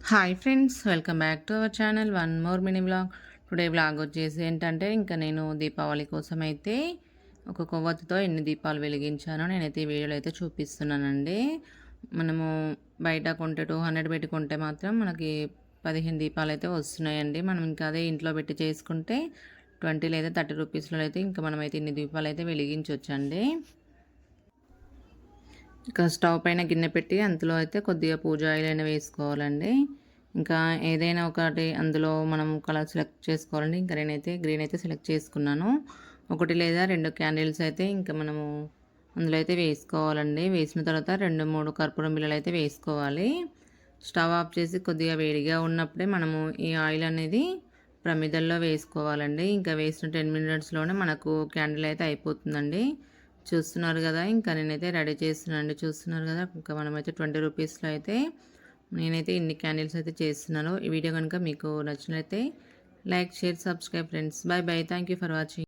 Hi friends, welcome back to our channel one more mini vlog. Today vlog వచ్చేసి ఏంటంటే ఇంకా నేను దీపావళి కోసం అయితే ఒక కొవ్వొత్తితో ఎన్ని దీపాలు వెలిగించానో నేనైతే ఈ వీడియోలో అయితే చూపిస్తున్నానండి. మనము బయట కొంటే 200 పెట్టి కొంటే మాత్రం మనకి 15 దీపాలు అయితే వస్తున్నాయండి. మనం ఇంకా అదే ఇంట్లో పెట్టి చేసుకుంటే 20 లేదా 30 రూపీస్లో అయితే ఇంకా మనమైతే ఇన్ని దీపాలు అయితే వెలిగించవచ్చండి. ఇంకా స్టవ్ పైన గిన్నె పెట్టి అందులో అయితే కొద్దిగా పూజ ఆయిల్ అయినా వేసుకోవాలండి. ఇంకా ఏదైనా ఒకటి అందులో మనం కలర్ సెలెక్ట్ చేసుకోవాలండి. ఇంకా నేనైతే గ్రీన్ అయితే సెలెక్ట్ చేసుకున్నాను. 1 లేదా 2 క్యాండిల్స్ అయితే ఇంకా మనము అందులో అయితే వేసుకోవాలండి. వేసిన తర్వాత 2, 3 కర్పూరం బిళ్ళలు అయితే వేసుకోవాలి. స్టవ్ ఆఫ్ చేసి కొద్దిగా వేడిగా ఉన్నప్పుడే మనము ఈ ఆయిల్ అనేది ప్రమిదల్లో వేసుకోవాలండి. ఇంకా వేసిన 10 మినిట్స్లోనే మనకు క్యాండిల్ అయితే అయిపోతుందండి. చూస్తున్నారు కదా, ఇంకా నేనైతే రెడీ చేస్తున్నానండి. చూస్తున్నారు కదా, ఇంకా మనమైతే 20 రూపీస్లో అయితే నేనైతే ఇన్ని క్యాండిల్స్ అయితే చేస్తున్నాను. ఈ వీడియో కనుక మీకు నచ్చినట్లయితే like, share, subscribe friends. Bye bye. Thank you for watching.